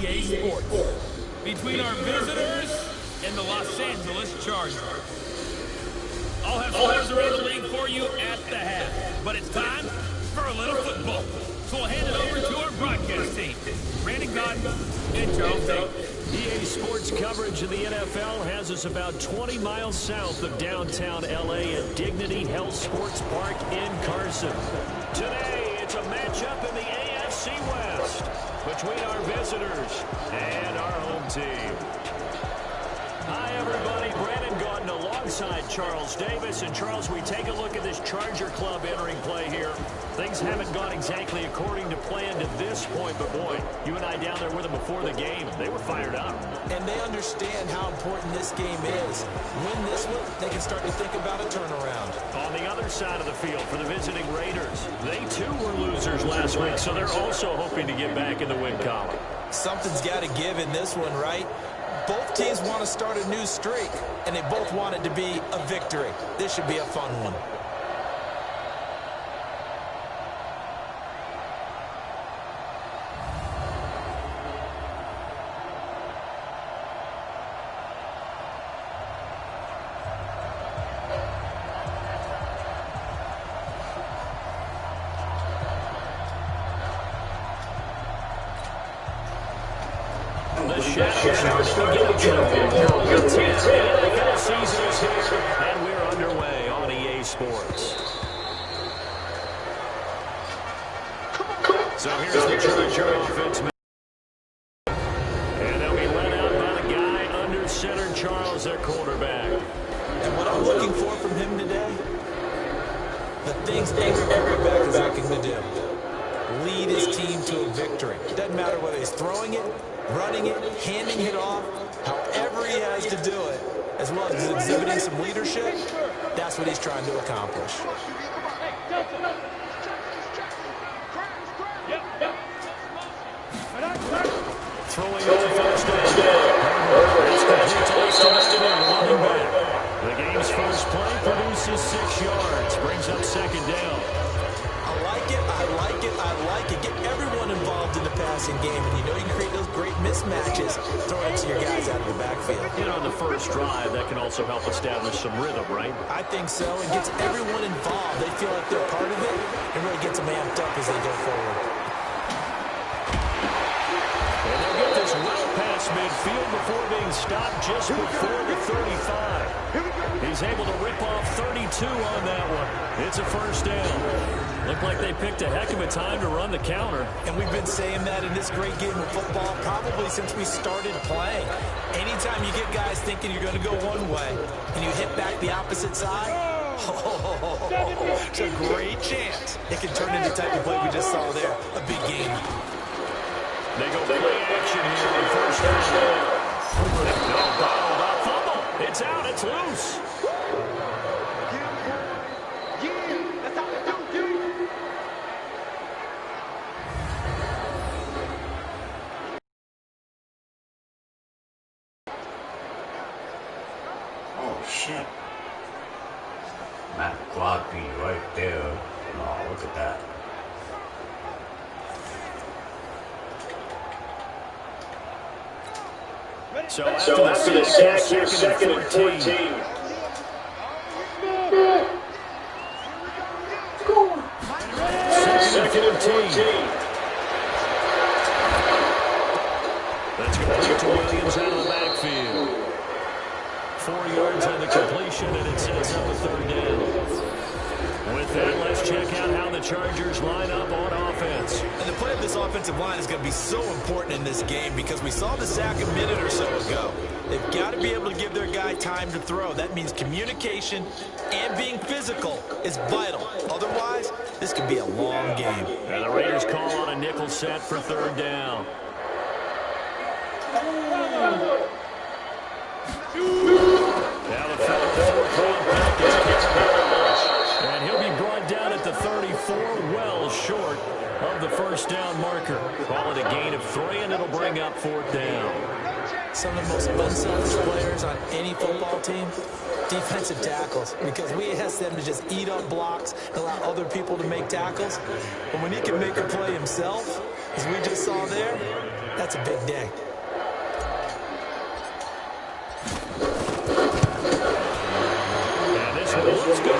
EA Sports. Between our visitors and the Los Angeles Chargers. I'll have scores around the league for you at the half. But it's time for a little football. So we'll hand it over to our broadcast team. Brandon Gaudin and Charles Davis. EA Sports coverage of the NFL has us about 20 miles south of downtown L.A. at Dignity Health Sports Park in Carson. Today, it's a matchup in the AFC West between our visitors and our home team. Hi, everybody. Brandon Gaudin alongside Charles Davis. And, Charles, we take a look at this Charger club entering play here. Things haven't gone exactly according to plan to this point, but, boy, you and I down there with them before the game, they were fired up. And they understand how important this game is. Win this one, they can start to think about a turnaround. On the other side of the field for the visiting Raiders, they, too, were losers last week, so they're also hoping to get back in the win column. Something's got to give in this one, right? Both teams want to start a new streak, and they both want it to be a victory. This should be a fun one. The shadows start to get the NFL season is here, and we're underway on EA Sports. So here's the Charger offense. And they'll be led out by the guy under center, Charles, their quarterback. And what I'm looking for from him today, the things every quarterback is looking to do. Lead his team to a victory. Doesn't matter whether he's throwing it, running it, handing it off, however he has to do it, as well as exhibiting some leadership, that's what he's trying to accomplish. Throwing it to first down. It's complete to Austin running back. The game's first play produces 6 yards, brings up second down. I like it, I like it, I like it. Get everyone involved in the passing game, and you know you can create those great mismatches, throwing it to your guys out of the backfield. You know, on the first drive, that can also help establish some rhythm, right? I think so. It gets everyone involved. They feel like they're part of it, and really gets them amped up as they go forward. And they'll get this well past midfield before being stopped just before the 35. He's able to rip off 32 on that one. It's a first down. Looked like they picked a heck of a time to run the counter. And we've been saying that in this great game of football probably since we started playing. Anytime you get guys thinking you're going to go one way and you hit back the opposite side, it's a great chance it can turn into the type of play we just saw there. A big game. They go play action here on first down. No, Donald, fumble. It's out. It's loose. Shit. Matt Clarky right there. Oh, look at that. So after the sack, you're second and 14. Second and 14. That's complete to Williams out of the backfield. 4 yards on the completion, and it sets up a third down. With that, let's check out how the Chargers line up on offense. And the play of this offensive line is going to be so important in this game because we saw the sack a minute or so ago. They've got to be able to give their guy time to throw. That means communication and being physical is vital. Otherwise, this could be a long game. And the Raiders call on a nickel set for third down. Now the fourth-round pick is Carroll. And he'll be brought down at the 34, well short of the first down marker. Call it a gain of 3, and it'll bring up fourth down. Some of the most unselfish players on any football team, defensive tackles, because we ask them to just eat up blocks and allow other people to make tackles. But when he can make a play himself, as we just saw there, That's a big day. And this one looks good.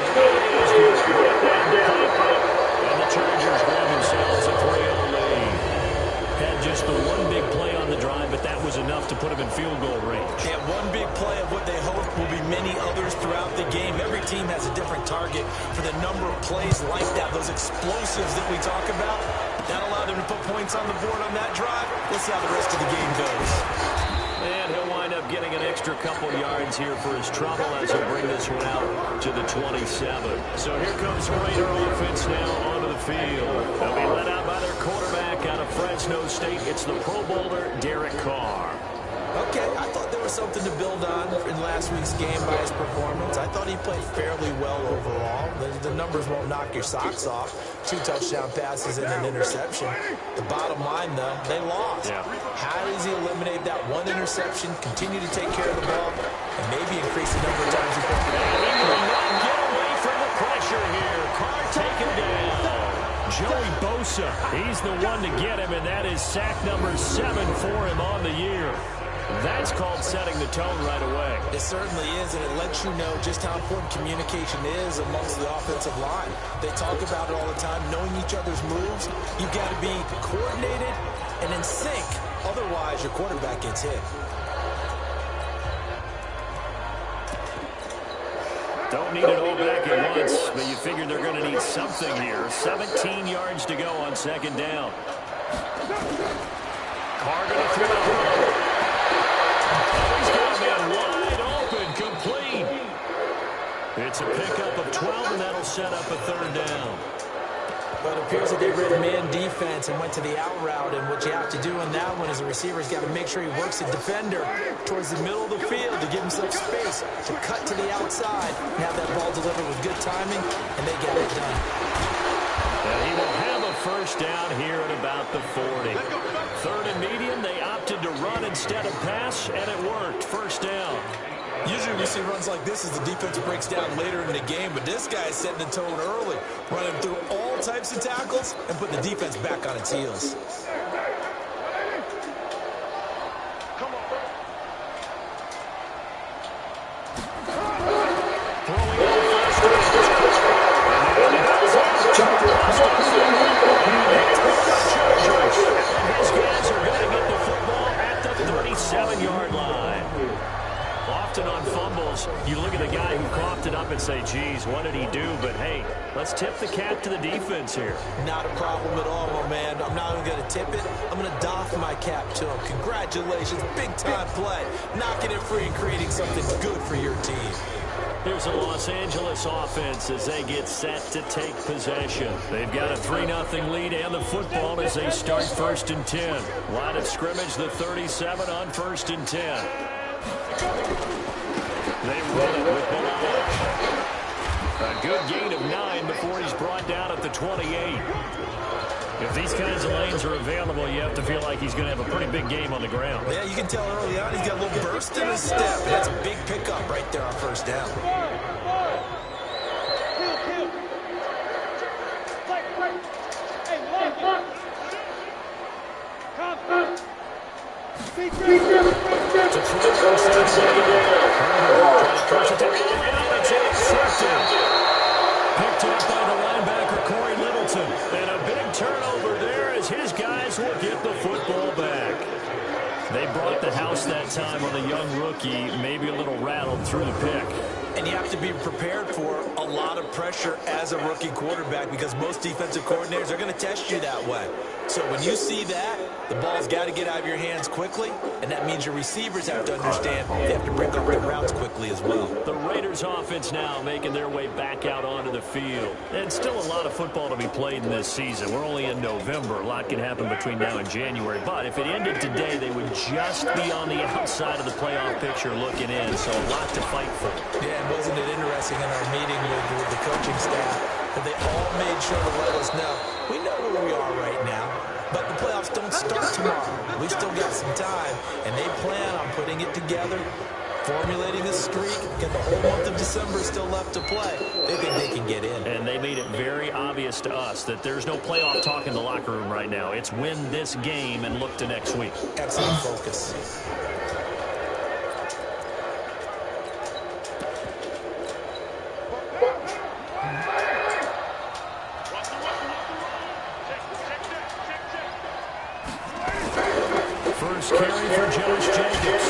And the Chargers grab themselves a 3-0 lead. Had just the one big play on the drive, but that was enough to put them in field goal range. And one big play of what they hope will be many others throughout the game. Every team has a different target for the number of plays like that, those explosives that we talk about. That allowed them to put points on the board on that drive. Let's see how the rest of the game goes. And he'll wind up getting an extra couple yards here for his trouble as he'll bring this one out to the 27. So here comes Raider offense now onto the field. They'll be led out by their quarterback out of Fresno State. It's the Pro Bowler, Derek Carr. Okay, I thought there was something to build on in last week's game by his performance. I thought he played fairly well overall. The numbers won't knock your socks off. 2 touchdown passes and an interception. The bottom line, though, they lost. Yeah. How does he eliminate that one interception, continue to take care of the ball, and maybe increase the number of times he puts it And he will not get away from the pressure here. Carr taken down. Joey Bosa, he's the one to get him, and that is sack number 7 for him on the year. That's called setting the tone right away. It certainly is, and it lets you know just how important communication is amongst the offensive line. They talk about it all the time, knowing each other's moves. You've got to be coordinated and in sync. Otherwise, your quarterback gets hit. Don't need it all back at once, but you figure they're going to need something here. 17 yards to go on second down. Carr going to throw. He's got him wide open, complete. It's a pickup of 12, and that'll set up a third down. But it appears that they read man defense and went to the out route, and what you have to do in that one is the receiver's got to make sure he works the defender towards the middle of the field to give himself space to cut to the outside and have that ball delivered with good timing, and they get it done. And he will have a first down here at about the 40. Third and medium, they opted to run instead of pass, and it worked. First down. Usually we see runs like this as the defense breaks down later in the game, but this guy is setting the tone early, running through all types of tackles and putting the defense back on its heels. His guys are going to get the football at the 37-yard line. Often on fumbles, you look at the guy who coughed it up and say, geez, what did he do? But, hey, let's tip the cap to the defense here. Not a problem at all, my man. I'm not even going to tip it. I'm going to doff my cap to him. Congratulations. Big-time play. Knocking it free and creating something good for your team. Here's a Los Angeles offense as they get set to take possession. They've got a 3-0 lead and the football as they start 1st and 10. Line of scrimmage, the 37 on 1st and 10. They run it with Belichick. A good gain of 9 before he's brought down at the 28. If these kinds of lanes are available, you have to feel like he's going to have a pretty big game on the ground. Yeah, you can tell early on he's got a little burst in his step. And that's a big pickup right there on first down. Picked up by the linebacker, Corey Littleton. And a big turnover there as his guys will get the football back. They brought the house that time on the young rookie, maybe a little rattled through the pick. And you have to be prepared for a lot of pressure as a rookie quarterback because most defensive coordinators are going to test you that way. So when you see that, the ball's got to get out of your hands quickly, and that means your receivers have to understand they have to break up their routes quickly as well. The Raiders offense now making their way back out onto the field. And still a lot of football to be played in this season. We're only in November. A lot can happen between now and January. But if it ended today, they would just be on the outside of the playoff picture looking in. So a lot to fight for. Yeah, and wasn't it interesting in our meeting with the coaching staff that they all made sure to let us know, we know where we are right now, but the playoffs don't start tomorrow. We still got some time, and they plan on putting it together formulating a streak. Got the whole month of December still left to play. They think they can get in. And they made it very obvious to us that there's no playoff talk in the locker room right now. It's win this game and look to next week. Excellent focus. First carry for Josh Jacobs.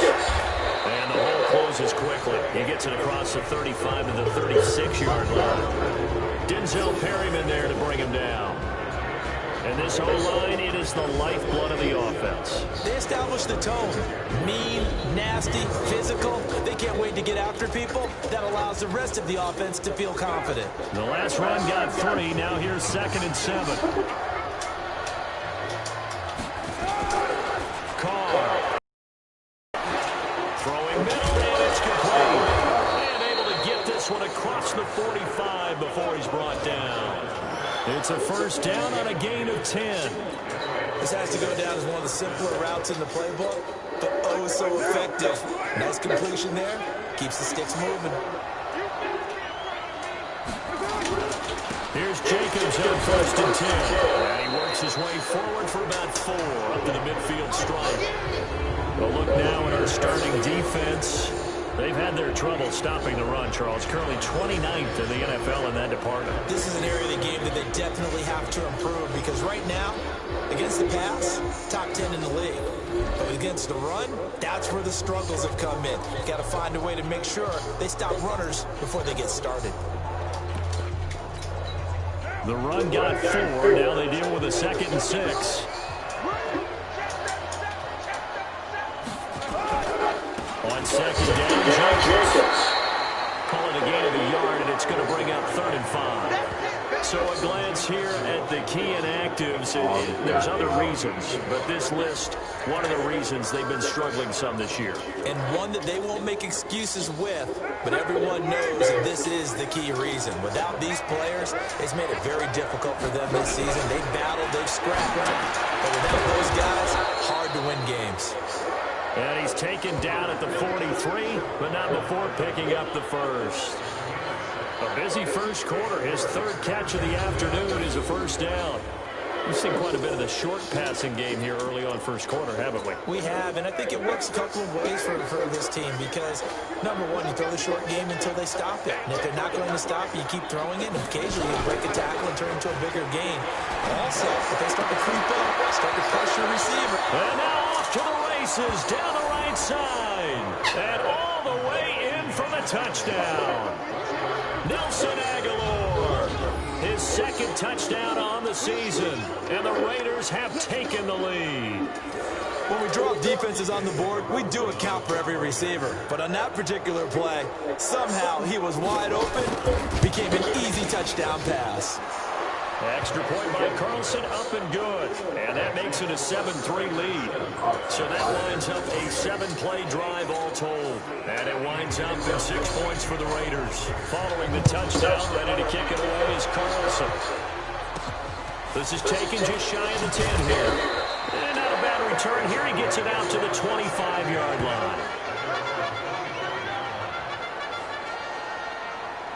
And the hole closes quickly. He gets it across the 35 to the 36-yard line. Denzel Perryman there to bring him down. And this O-line, it is the lifeblood of the offense. They established the tone. Mean, nasty, physical. They can't wait to get after people. That allows the rest of the offense to feel confident. The last run got 3. Now here's 2nd and 7. Carr. Throwing middle, and it's complete. And able to get this one across the 45 before he's brought down. It's a first down on a gain of 10. This has to go down as one of the simpler routes in the playbook, but oh so effective. Nice completion there. Keeps the sticks moving. Here's Jacobs on 1st and 10. And he works his way forward for about 4 up to the midfield stripe. A look now at our starting defense. They've had their trouble stopping the run, Charles. Currently 29th in the NFL in that department. This is an area of the game that they definitely have to improve because right now, against the pass, top 10 in the league. But against the run, that's where the struggles have come in. Got to find a way to make sure they stop runners before they get started. The run got 4. Now they deal with a 2nd and 6. On 2nd down, Jacobs. Call it a gain of a yard, and it's going to bring up 3rd and 5. So a glance here at the key inactives. There's other reasons, but this list, one of the reasons they've been struggling some this year. And one that they won't make excuses with, but everyone knows that this is the key reason. Without these players, it's made it very difficult for them this season. They've battled, they've scrapped. But without those guys, hard to win games. And he's taken down at the 43, but not before picking up the first. A busy first quarter. His 3rd catch of the afternoon is a first down. We've seen quite a bit of the short passing game here early on first quarter, haven't we? We have, and I think it works a couple of ways for this team because, number one, you throw the short game until they stop it. And if they're not going to stop it, you keep throwing it, and occasionally you break a tackle and turn it into a bigger gain. Also, if they start to creep up, start to pressure a receiver. And now off to the races down the right side. And all the way in for the touchdown. Nelson Aguilar, his 2nd touchdown on the season, and the Raiders have taken the lead. When we drop defenses on the board, we do account for every receiver. But on that particular play, somehow he was wide open, became an easy touchdown pass. Extra point by Carlson, up and good. And that makes it a 7-3 lead. So that winds up a 7-play drive all told. And it winds up in 6 points for the Raiders. Following the touchdown, ready to kick it away is Carlson. This is taken just shy of the 10 here. And not a bad return here. He gets it out to the 25-yard line.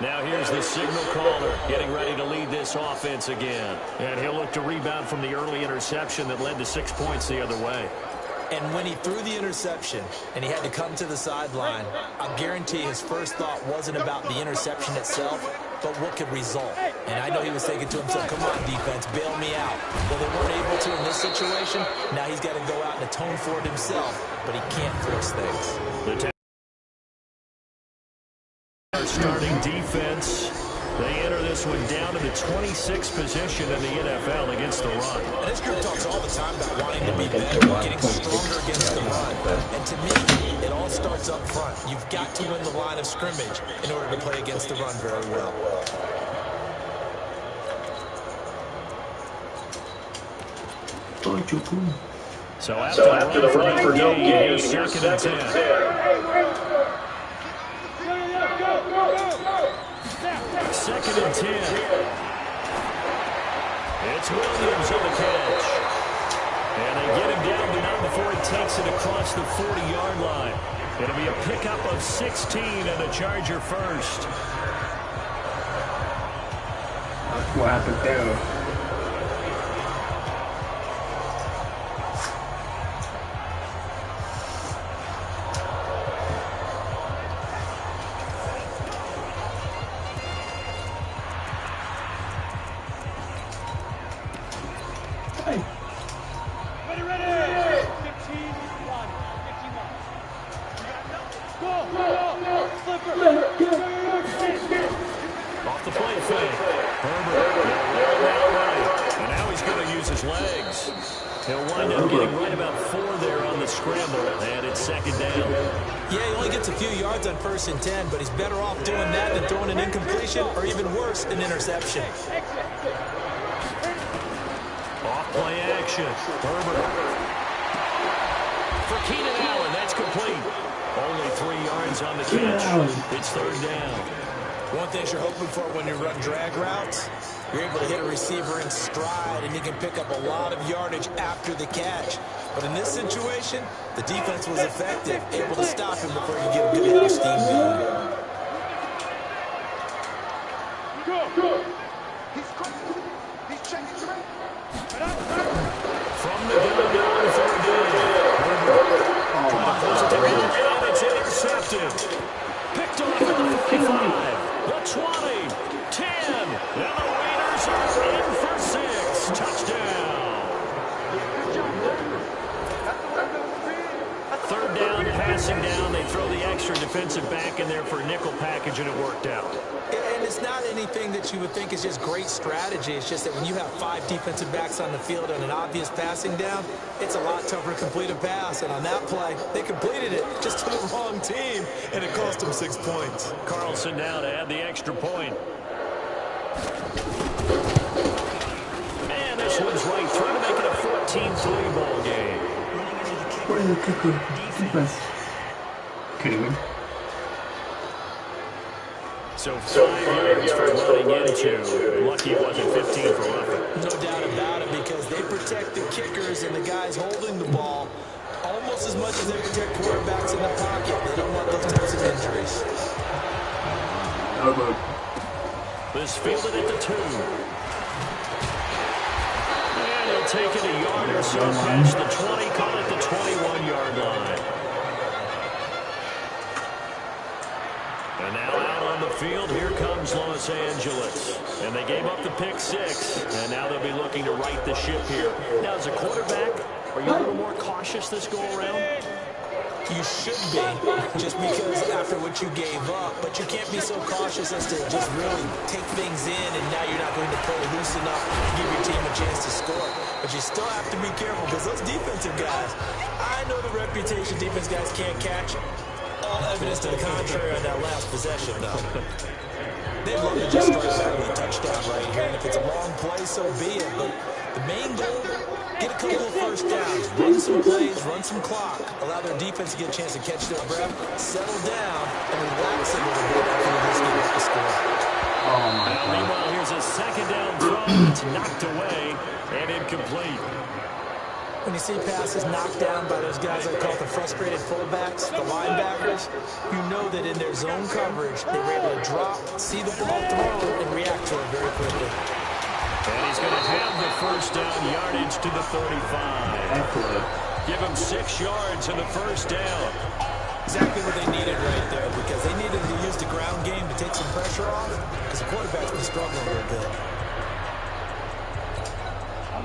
Now here's the signal caller getting ready to lead this offense again. And he'll look to rebound from the early interception that led to 6 points the other way. And when he threw the interception and he had to come to the sideline, I guarantee his first thought wasn't about the interception itself, but what could result. And I know he was thinking to himself, come on, defense, bail me out. Well, they weren't able to in this situation. Now he's got to go out and atone for it himself, but he can't force things. Our starting defense, they enter this one down to the 26th position in the NFL against the run. And this group talks all the time about wanting to be better, getting stronger against the run. And to me, it all starts up front. You've got to win the line of scrimmage in order to play against the run very well. So after the run for no gain, here's 2nd and 10. Second and 10. It's Williams on the catch. And they get him down, but not before he takes it across the 40-yard line. It'll be a pickup of 16 and a Charger first. What happened there? Off the play fake. Herbert will roll that right. And now he's going to use his legs. He'll wind up getting right about 4 there on the scramble. And it's second down. Yeah, he only gets a few yards on 1st and 10, but he's better off doing that than throwing an incompletion or even worse, an interception. Off play action. Herbert. For Keenan Allen, that's complete. Only 3 yards on the catch. It's third down. One thing you're hoping for when you run drag routes, you're able to hit a receiver in stride, and he can pick up a lot of yardage after the catch. But in this situation, the defense was effective, able to stop him before you get a good head of steam going. From the gun down, third down. And it's intercepted. Picked off at the 45, the 20, 10, and the Raiders are in for 6. Touchdown. Third down, passing down. They throw the extra defensive back in there for a nickel package, and it worked out. And it's not anything that you would think is just great strategy. It's just that when you have 5 defensive backs on the field and an obvious passing down, it's a lot tougher to complete a pass. And on that play, they completed it just to the wrong team, and it cost them 6 points. Carlson now to add the extra point. And this one's right through to make it a 14-3 ball game. What is the defense? Can we? So 5 yards for running into. Lucky it wasn't 15 for roughing. No doubt about it, because they protect the kickers and the guys holding the ball almost as much as they protect quarterbacks in the pocket. They don't want those types of injuries. This fielded at the 2. And he'll take it a yard or so past the 20, call it the 21-yard line. And now out on the field, here comes Los Angeles. And they gave up the pick 6, and now they'll be looking to right the ship here. Now, as a quarterback, are you a little more cautious this go-around? You should be, just because after what you gave up, but you can't be so cautious as to just really take things in, and now you're not going to play loose enough to give your team a chance to score. But you still have to be careful, because those defensive guys, I know the reputation defense guys can't catch. All evidence to the contrary on that last possession, though. They'd love to just strike back with a touchdown right here, and if it's a long play, so be it. But the main goal, get a couple of first downs, run some plays, run some clock, allow their defense to get a chance to catch their breath, settle down, and relax a little bit after they just get the score. Meanwhile, here's a second down throw. It's knocked away and incomplete. When you see passes knocked down by those guys I call the frustrated fullbacks, the linebackers, you know that in their zone coverage, they were able to drop, see the ball thrown, and react to it very quickly. And he's going to have the first down yardage to the 35. Give him 6 yards in the first down. Exactly what they needed right there, because they needed to use the ground game to take some pressure off, because the quarterback's been struggling a little bit.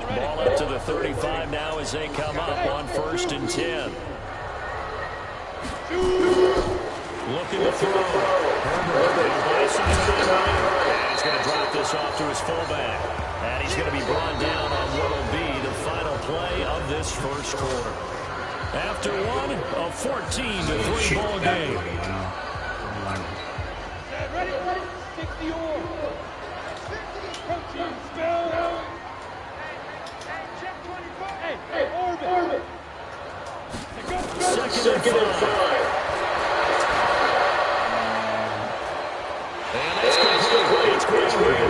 Ball up to the 35 now as they come up on 1st and 10. Looking to throw. Herbert. And he's going to drop this off to his fullback. And he's going to be brought down on what will be the final play of this first quarter. After one, a 14-3 ball game. Ready? 60 or. Protein spell. Hey, Orbit. Second and 5. And that's complete. It's Greenberg.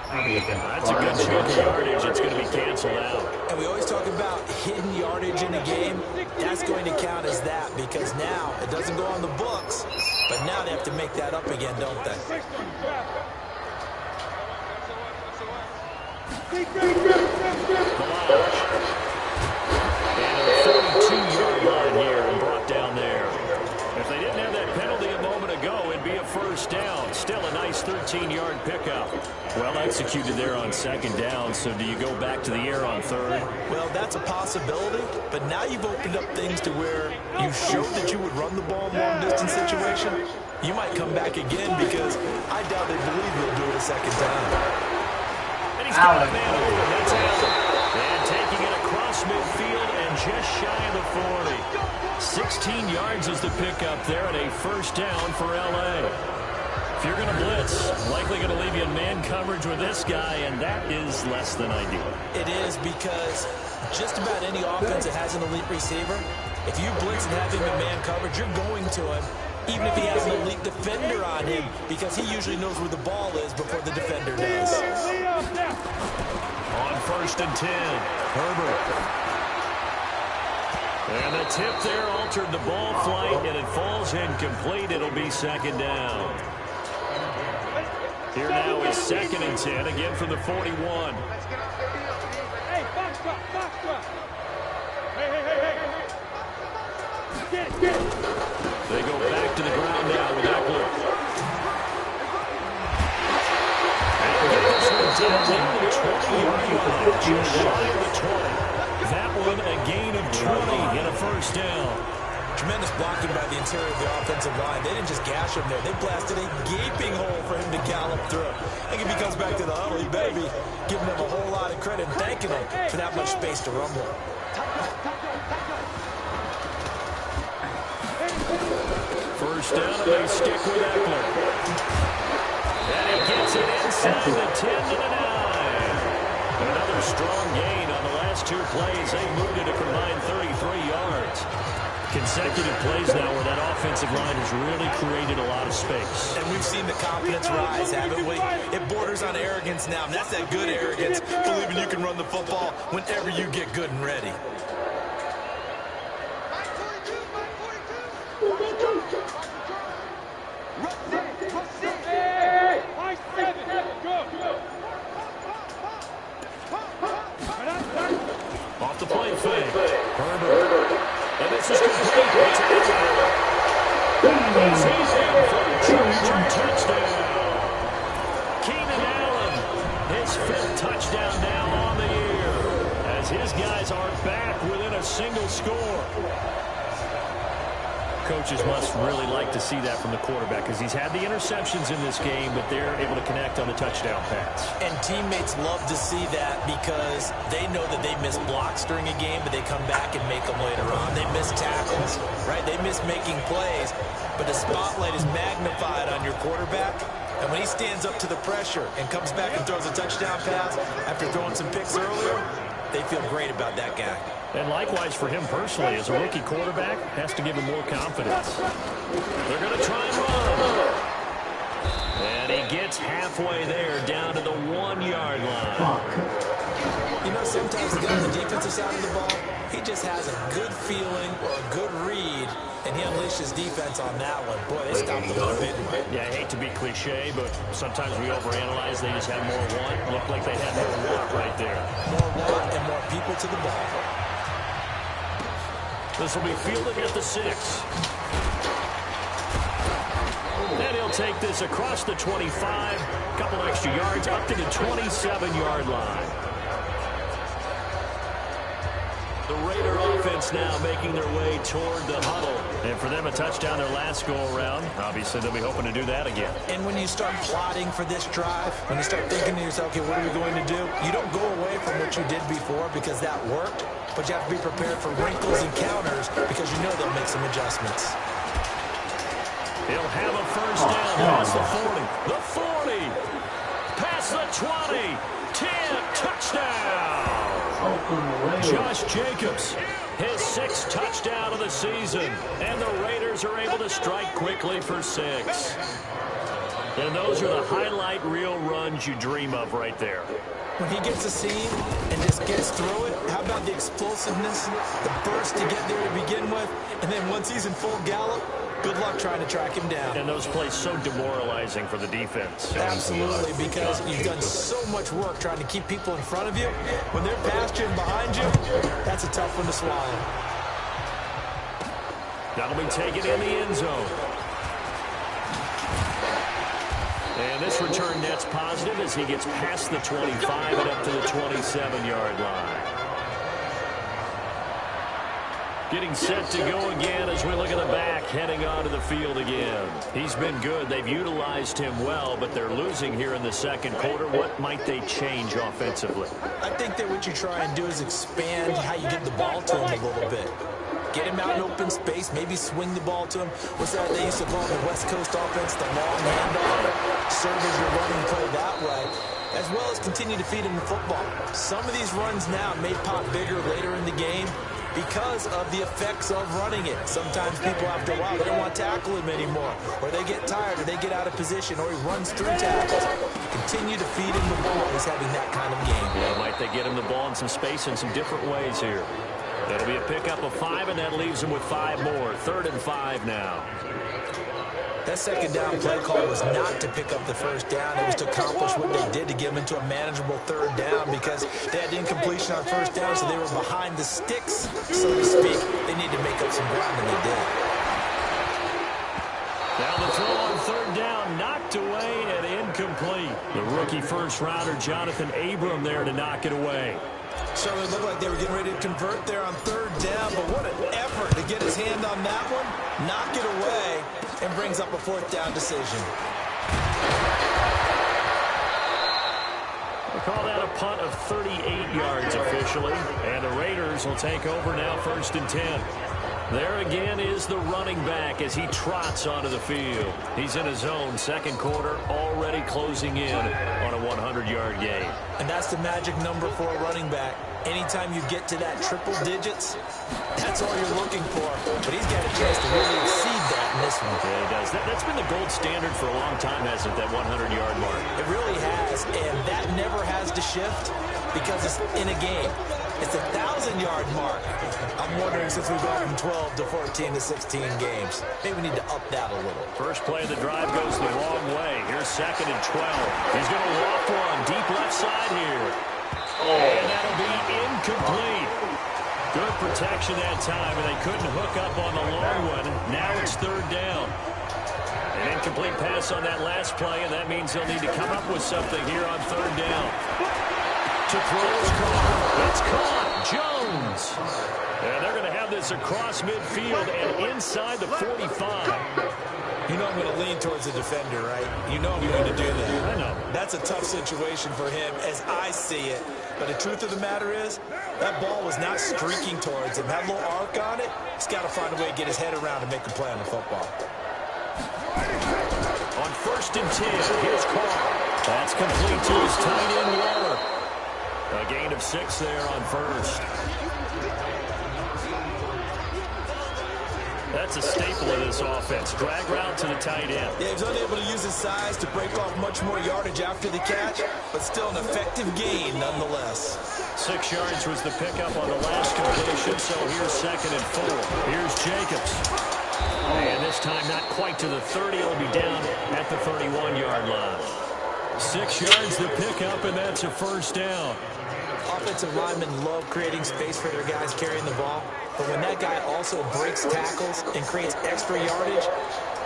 That's a good chunk of yardage. It's going to be canceled out. And we always talk about hidden yardage in a game. That's going to count as that because now it doesn't go on the books, but now they have to make that up again, don't they? And a 42-yard line here and brought down there. If they didn't have that penalty a moment ago, it'd be a first down. Still a nice 13-yard pickup. Well executed there on second down, so do you go back to the air on third? Well, that's a possibility, but now you've opened up things to where you showed that you would run the ball in long-distance situation. You might come back again because I doubt they believe they'll do it a second time. And he's got a man open. That's Allen. And taking it across midfield and just shy of the 40. 16 yards is the pickup there and a first down for L.A. If you're going to blitz, likely going to leave you in man coverage with this guy, and that is less than ideal. It is because just about any offense that has an elite receiver, if you blitz and have him in man coverage, you're going to him, even if he has an elite defender on him, because he usually knows where the ball is before the defender does. On 1st and 10, Herbert. And the tip there altered the ball flight, and it falls incomplete. It'll be second down. Here now is 2nd and 10, again from the 41. Hey, box drop, box drop. Hey. Get it. They go back to the ground now with Eckler. And get this one down near the 20-yard line, just shy of the 20. That one a gain of 20 and a first down. Tremendous blocking by the interior of the offensive line. They didn't just gash him there. They blasted a gaping hole for him to gallop through. I think if he comes back to the huddle, he better be giving them a whole lot of credit and thanking them for that much space to rumble. First down, and they stick with Eckler. And he gets it inside the 10 to the 9. Another strong gain on the last 2 plays. They moved it a combined 33 yards. Consecutive plays now where that offensive line has really created a lot of space. And we've seen the confidence rise, haven't we? It borders on arrogance now, and that's that good arrogance, believing you can run the football whenever you get good and ready. Off the play fake. Herbert. And this is complete. He's in for a Charger touchdown. Keenan Allen, his 5th touchdown now on the year, as his guys are back within a single score. Coaches must really like to see that from the quarterback because he's had the interceptions in this game, but they're able to connect on the touchdown pass. And teammates love to see that because they know that they miss blocks during a game, but they come back and make them later on. They miss tackles, right? They miss making plays, but the spotlight is magnified on your quarterback. And when he stands up to the pressure and comes back and throws a touchdown pass after throwing some picks earlier, they feel great about that guy. And likewise for him personally, as a rookie quarterback, has to give him more confidence. They're going to try and run. And he gets halfway there, down to the 1-yard line. You know, sometimes the guy on the defensive side of the ball, he just has a good feeling or a good read, and he unleashes defense on that one. Boy, they stopped him on bit. Yeah, I hate to be cliche, but sometimes we overanalyze. They just have more want. Looked like they had more want right there. More want and more people to the ball. This will be fielded at the 6. And he'll take this across the 25. A couple extra yards up to the 27-yard line. The Raider offense now making their way toward the huddle. And for them, a touchdown their last go-around. Obviously, they'll be hoping to do that again. And when you start plotting for this drive, when you start thinking to yourself, okay, what are we going to do? You don't go away from what you did before because that worked, but you have to be prepared for wrinkles and counters because you know they'll make some adjustments. He'll have a first down past the 40. The 40. Past the 20. 10. Touchdown. Josh Jacobs, his 6th touchdown of the season. And the Raiders are able to strike quickly for 6. And those are the highlight reel runs you dream of right there. When he gets a seam and just gets through it, how about the explosiveness, the burst to get there to begin with, and then once he's in full gallop, good luck trying to track him down. And those plays so demoralizing for the defense. Absolutely, because you've done so much work trying to keep people in front of you. When they're past you and behind you, that's a tough one to swallow. That'll be taken in the end zone. And this return net's positive as he gets past the 25 and up to the 27-yard line. Getting set to go again as we look at the back, heading onto the field again. He's been good. They've utilized him well, but they're losing here in the second quarter. What might they change offensively? I think that what you try and do is expand how you get the ball to him a little bit. Get him out in open space, maybe swing the ball to him. What's that they used to call the West Coast offense, the long handoff? Serve as your running play that way, as well as continue to feed him the football. Some of these runs now may pop bigger later in the game because of the effects of running it. Sometimes people, after a while, they don't want to tackle him anymore, or they get tired, or they get out of position, or he runs through tackles. Continue to feed him the ball. He's having that kind of game. Yeah, might they get him the ball in some space in some different ways here. That'll be a pickup of 5, and that leaves him with 5 more. 3rd and 5 now. That second down play call was not to pick up the first down. It was to accomplish what they did to get them into a manageable 3rd down because they had incompletion on first down, so they were behind the sticks, so to speak. They needed to make up some ground, and they did. Now the throw on 3rd down, knocked away and incomplete. The rookie first-rounder, Jonathan Abram, there to knock it away. Certainly looked like they were getting ready to convert there on 3rd down, but what an effort to get his hand on that one, knock it away, and brings up a 4th down decision. We'll call that a punt of 38 yards officially, and the Raiders will take over now 1st and 10. There again is the running back as he trots onto the field. He's in his zone, second quarter, already closing in on a 100-yard gain. And that's the magic number for a running back. Anytime you get to that triple digits, that's all you're looking for. But he's got a chance to really exceed that in this one. Yeah, he does. That's been the gold standard for a long time, hasn't it, that 100-yard mark? It really has, and that never has to shift because it's in a game. It's a 1,000-yard mark. I'm wondering, since we've gone from 12 to 14 to 16 games, maybe we need to up that a little. First play of the drive goes the wrong way. Here's 2nd and 12. He's going to walk one deep left side here. And that'll be incomplete. Good protection that time, and they couldn't hook up on the long one. Now it's 3rd down. An incomplete pass on that last play, and that means they'll need to come up with something here on 3rd down. To throw is caught. It's caught. Jones. And they're going to have this across midfield and inside the 45. You know I'm going to lean towards the defender, right? You know I'm going to do that. I know. That's a tough situation for him as I see it. But the truth of the matter is, that ball was not streaking towards him. Had a little arc on it. He's got to find a way to get his head around and make a play on the football. On 1st and 10, here's Carr. That's complete to his tight end, Waller. A gain of 6 there on 1st. That's a staple of this offense. Drag route to the tight end. Yeah, he was unable to use his size to break off much more yardage after the catch, but still an effective gain nonetheless. 6 yards was the pickup on the last completion, so here's 2nd and 4. Here's Jacobs. And this time not quite to the 30. It'll be down at the 31-yard line. 6 yards the pickup, and that's a 1st down. Offensive linemen love creating space for their guys carrying the ball, but when that guy also breaks tackles and creates extra yardage,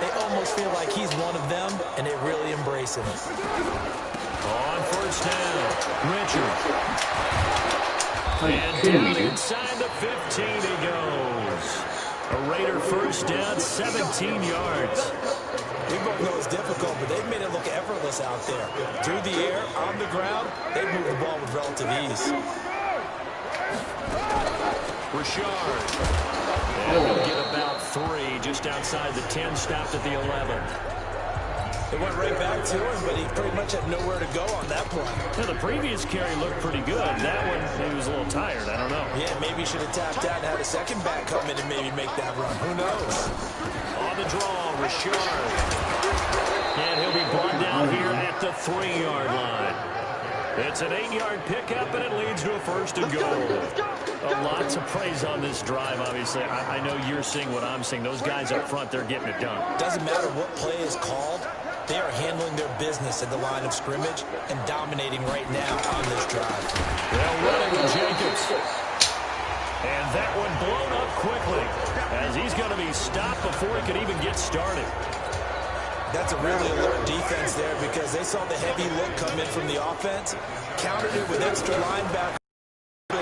they almost feel like he's one of them, and they really embrace him. On 1st down, Richard. And down inside the 15 he goes. A Raider 1st down, 17 yards. We both know it's difficult, but they've made it look effortless out there. Through the air, on the ground, they've moved the ball with relative ease. Richard. And he'll get about 3 just outside the 10, stopped at the 11. It went right back to him, but he pretty much had nowhere to go on that play. Now, the previous carry looked pretty good. That one, he was a little tired. I don't know. Yeah, maybe he should have tapped out and had a second back come in and maybe make that run. Who knows? On the draw, Richard. And he'll be brought down here at the 3-yard line. It's an 8-yard pickup, and it leads to a first and goal. Lots of praise on this drive, obviously. I know you're seeing what I'm seeing. Those guys up front, they're getting it done. Doesn't matter what play is called. They are handling their business at the line of scrimmage and dominating right now on this drive. They'll run it with Jacobs. And that one blown up quickly as he's going to be stopped before he could even get started. That's a really alert defense there because they saw the heavy look come in from the offense, countered it with extra linebacker,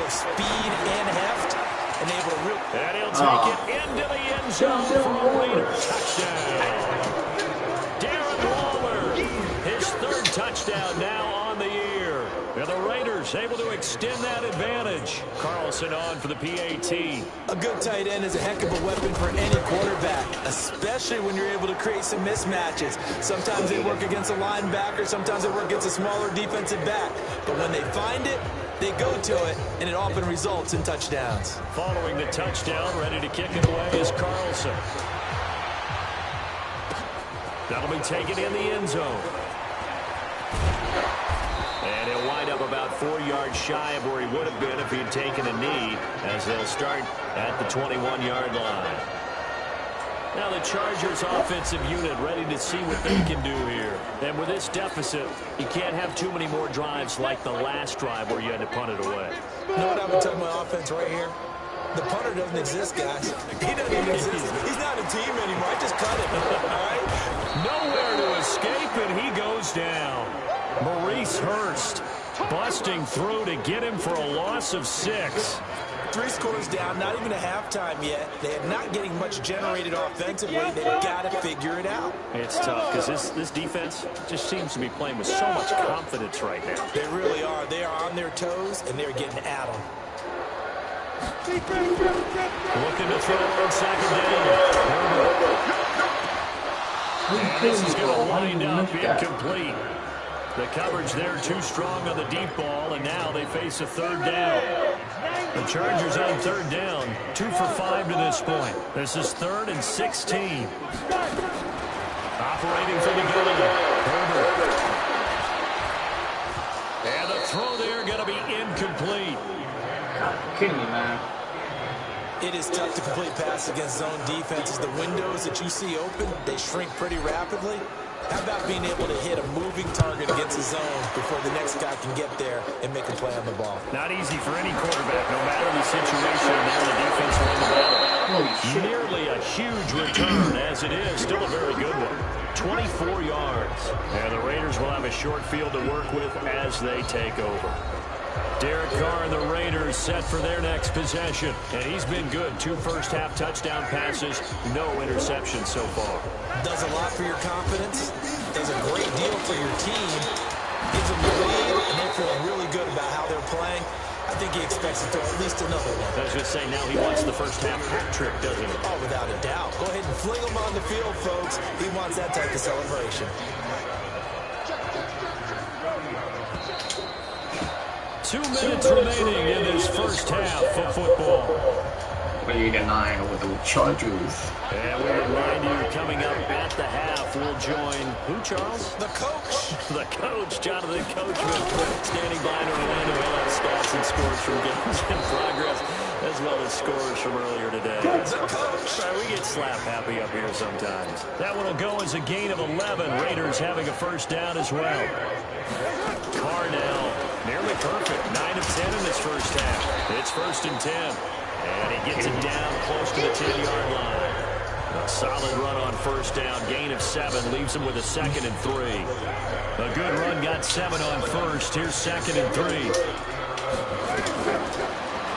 speed and heft, and able to really... And he'll take it into the end zone for a Raider touchdown. Darren Waller, his 3rd touchdown now on the year. And the Raiders able to extend that advantage. Carlson on for the PAT. A good tight end is a heck of a weapon for any quarterback, especially when you're able to create some mismatches. Sometimes they work against a linebacker, sometimes they work against a smaller defensive back. But when they find it, they go to it, and it often results in touchdowns. Following the touchdown, ready to kick it away is Carlson. That'll be taken in the end zone. And he'll wind up about 4 yards shy of where he would have been if he'd taken a knee, as they'll start at the 21-yard line. Now the Chargers offensive unit ready to see what they can do here. And with this deficit, you can't have too many more drives like the last drive where you had to punt it away. You know what I'm going to tell my offense right here? The punter doesn't exist, guys. He doesn't even exist. He's not a team anymore. I just cut him. All right? Nowhere to escape, and he goes down. Maurice Hurst busting through to get him for a loss of 6. 3 scores down, not even a halftime yet. They are not getting much generated offensively. They've got to figure it out. It's tough because this defense just seems to be playing with so much confidence right now. They really are. They are on their toes, and they're getting at them. Looking to throw on 2nd down. And this is going to wind up incomplete. The coverage there too strong on the deep ball, and now they face a 3rd down. The Chargers on 3rd down, 2 for 5 to this point. This is 3rd and 16. Operating for the gun, Herbert. And the throw there going to be incomplete. Kidding me, man. It is tough to complete passes against zone defenses. The windows that you see open, they shrink pretty rapidly. How about being able to hit a moving target against a zone before the next guy can get there and make a play on the ball? Not easy for any quarterback, no matter the situation. There, the defense won the battle. Nearly a huge return, as it is. Still a very good one. 24 yards. And the Raiders will have a short field to work with as they take over. Derek Carr and the Raiders set for their next possession. And he's been good. 2 first-half touchdown passes, no interceptions so far. Does a lot for your confidence. Does a great deal for your team. Gives them the lead, and they're feeling really good about how they're playing. I think he expects to throw at least another one. I was just saying, now he wants the first-half hat trick, doesn't he? Oh, without a doubt. Go ahead and fling him on the field, folks. He wants that type of celebration. 2 minutes remaining in this first half of football. 8-9 over the Chargers. And we remind you, coming up at the half, we'll join who, Charles? The coach. The coach, Jonathan Coachman, standing by in Orlando. He'll have stats and scores from games in progress, as well as scores from earlier today. The coach. We get slap happy up here sometimes. That one will go as a gain of 11. Raiders having a first down as well. Carr now nearly perfect. 9 of 10 in this first half. It's 1st and 10. And he gets it down close to the 10-yard line. A solid run on first down. Gain of 7 leaves him with a 2nd and 3. A good run got 7 on first. Here's 2nd and 3.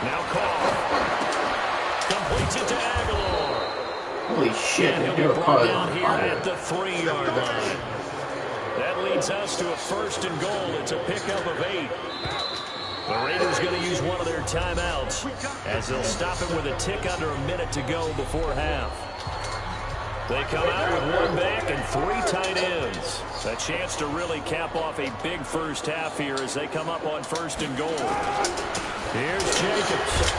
Now Carr completes it to Aguilar. Holy shit, And he'll be brought down here at the 3-yard line. That leads us to a 1st and goal. It's a pickup of 8. The Raiders going to use one of their timeouts as they'll stop him with a tick under a minute to go before half. They come out with 1 back and 3 tight ends. A chance to really cap off a big first half here as they come up on 1st and goal. Here's Jacobs.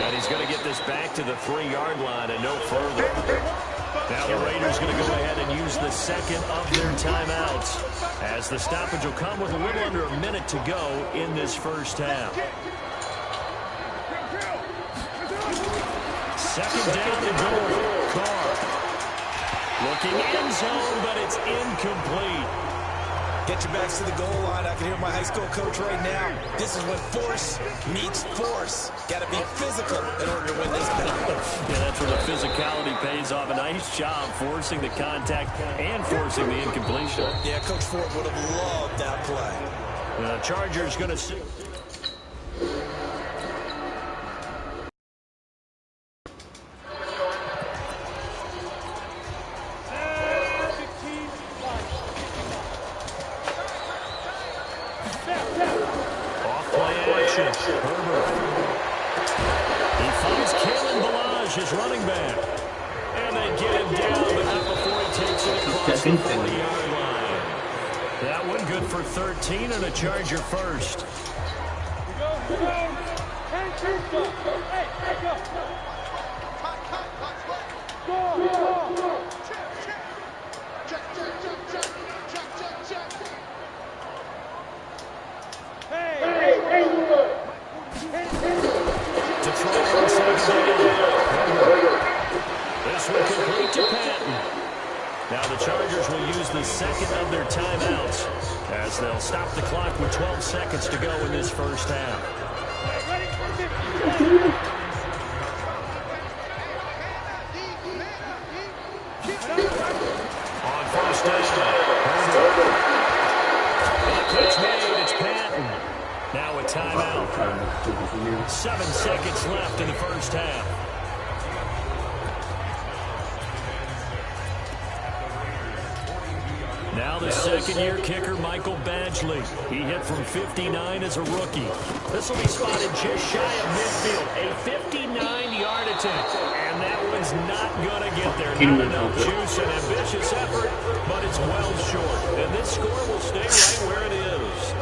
And he's going to get this back to the 3-yard line and no further. Now the Raiders going to go ahead and use the second of their timeouts, as the stoppage will come with a little under a minute to go in this first half. Second down to goal. Carr looking end zone, but it's incomplete. Get your backs to the goal line. I can hear my high school coach right now. This is when force meets force. Got to be physical in order to win this battle. Yeah, that's where the physicality pays off. A nice job forcing the contact and forcing the incompletion. Yeah, Coach Ford would have loved that play. The Chargers going to see. Herbert. He finds Kalen Ballage, his running back. And they get him down, but not before he takes it across the 40-yard line. That one good for 13 and a Charger first. This will complete to Patton. Now the Chargers will use the second of their timeouts as they'll stop the clock with 12 seconds to go in this first half. On first down, the catch made, it's Patton. Now a timeout. 7 seconds left in the first half. Now the second-year kicker, Michael Badgley. He hit from 59 as a rookie. This will be spotted just shy of midfield. A 59-yard attempt. And that one's not going to get there. Not enough juice and ambitious effort, but it's well short. And this score will stay right where it is.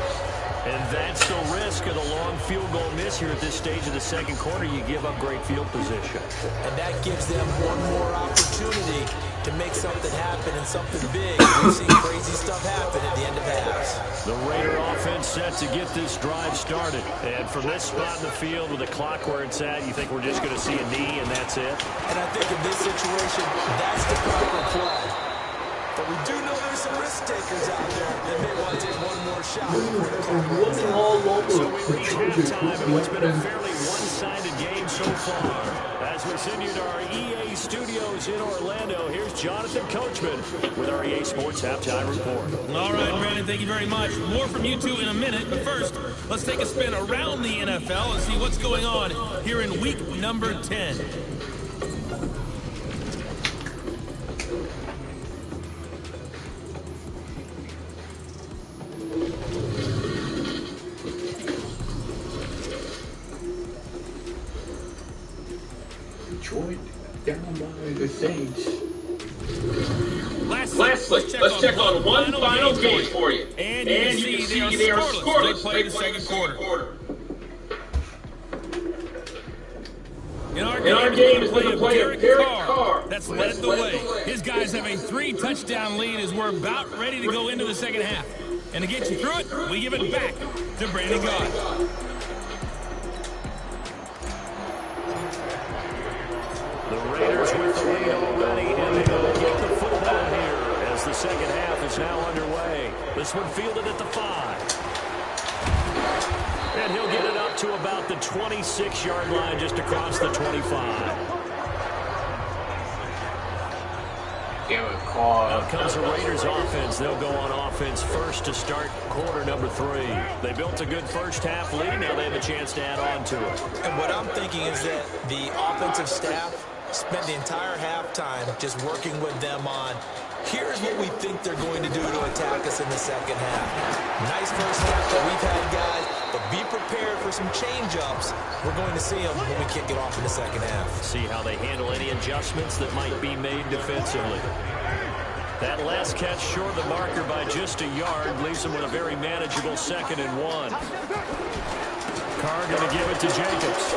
And that's the risk of the long field goal miss here at this stage of the second quarter. You give up great field position. And that gives them one more opportunity to make something happen and something big. We've seen crazy stuff happen at the end of halves. The Raider offense set to get this drive started. And from this spot in the field with the clock where it's at, you think we're just going to see a knee and that's it? And I think in this situation, that's the proper play. But we do know there's some risk takers out there that may want to take one more shot. So we reach halftime in what's been a fairly one-sided game so far. As we send you to our EA studios in Orlando, here's Jonathan Coachman with our EA Sports Halftime Report. All right, Brandon, thank you very much. More from you two in a minute, but first, let's take a spin around the NFL and see what's going on here in week number 10. Detroit down by the Saints. Lastly, let's check on one final game for you. And you can see they are scoreless. They play the second quarter. In our game is the play of Derek Carr. That's led the way. His guys have a 3-touchdown lead as we're about ready to go into the second half. And to get you through it, we give it back to Brandon Gaudin. The Raiders with the lead already, and they will get the football here as the second half is now underway. This one fielded at the 5. And he'll get it up to about the 26-yard line, just across the 25. Now comes the Raiders offense. They'll go on offense first to start quarter number 3. They built a good first half lead. Now they have a chance to add on to it. And what I'm thinking is that the offensive staff spent the entire halftime just working with them on, here's what we think they're going to do to attack us in the second half. Nice first half that we've had, guys, but be prepared for some change-ups. We're going to see them when we kick it off in the second half. See how they handle any adjustments that might be made defensively. That last catch short of the marker by just a yard leaves them with a very manageable 2nd and 1. Carr going to give it to Jacobs.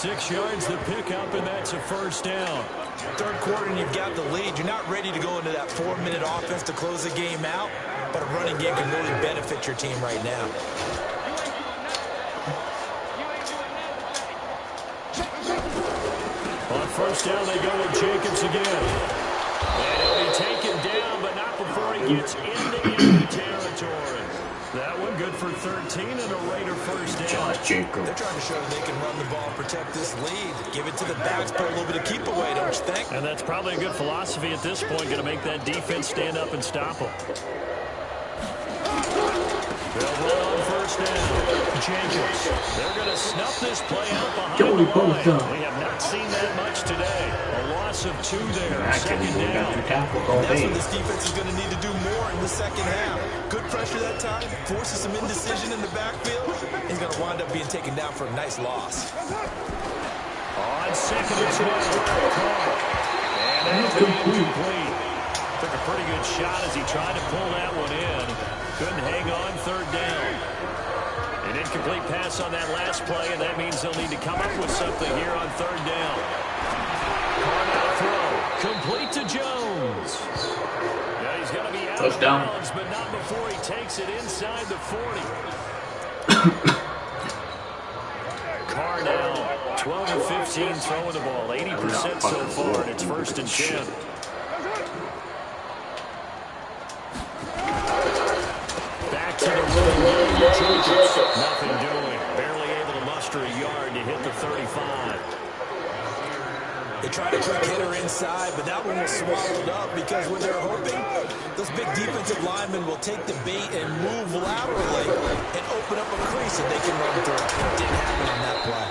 6 yards to pick up, and that's a first down. Third quarter, and you've got the lead. You're not ready to go into that 4-minute offense to close the game out, but a running game can really benefit your team right now. On first down, they go with Jacobs again. And he'll be taken down, but not before he gets into enemy territory. That one good for 13 and a Raider first down. They're trying to show that they can run the ball and protect this lead. Give it to the backs, put a little bit of keep away, don't you think? And that's probably a good philosophy at this point, going to make that defense stand up and stop them. They'll run on first down. Jacobs. They're going to snuff this play out behind the line. We have not seen that much today. A loss of 2 there. Second down. That's what this defense is going to need to do more in the second half. Good pressure that time. Forces some indecision in the backfield. He's going to wind up being taken down for a nice loss. On second and 12. And that's incomplete. Took a pretty good shot as he tried to pull that one in. Couldn't hang on third down. An incomplete pass on that last play, and that means they'll need to come up with something here on third down. Corner throw. Complete to Jones. Now he's going to be out of bounds, but not before he takes it inside the 40. Carr now 12 of 15 throwing the ball. 80% so far, and it's first and 10. Back to the room. Nothing doing. Barely able to muster a yard to hit the 35. They tried a quick hitter inside, but that one was swallowed up because when they're hoping, those big defensive linemen will take the bait and move laterally and open up a crease that they can run through. It didn't happen on that play.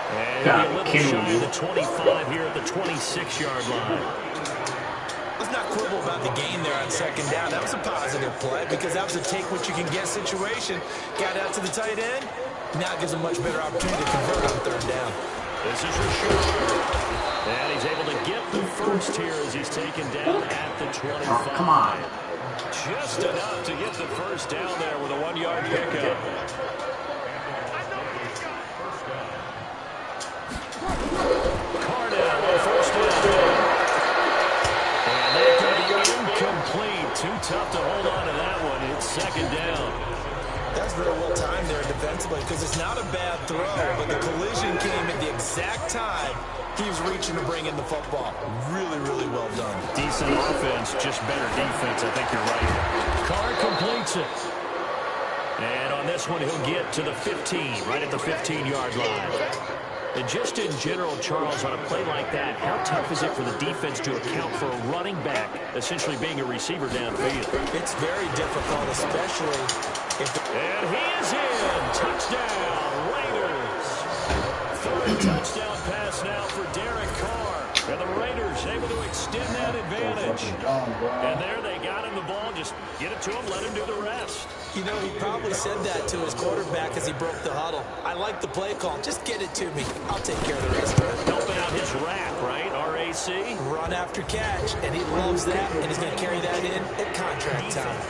And he'll be a little shy of the 25 here at the 26-yard line. Let's not quibble about the gain there on second down. That was a positive play because that was a take-what-you-can-get situation. Got out to the tight end. Now it gives them much better opportunity to convert on third down. This is Rashard. And he's able to get the first here as he's taken down at the 25. Oh, come on. Just enough to get the first down there with a 1-yard pickup. Cardell on first down. And that could be incomplete. Too tough to hold on to that one. It's second down. That's very well timed there defensively because it's not a bad throw, but the collision came at the exact time he was reaching to bring in the football. Really, really well done. Decent offense, just better defense. I think you're right. Carr completes it. And on this one, he'll get to the 15, right at the 15-yard line. And just in general, Charles, on a play like that, how tough is it for the defense to account for a running back essentially being a receiver downfield? It's very difficult, especially if... And he is in. Touchdown, Raiders. Third touchdown pass now for Derek Carr. And the Raiders able to extend that advantage. And there they got him the ball. Just get it to him, let him do the rest. You know, he probably said that to his quarterback as he broke the huddle. I like the play call. Just get it to me. I'll take care of the rest of it. Helping out his RAC, right? R-A-C? Run after catch. And he loves that, and he's going to carry that in at contract time.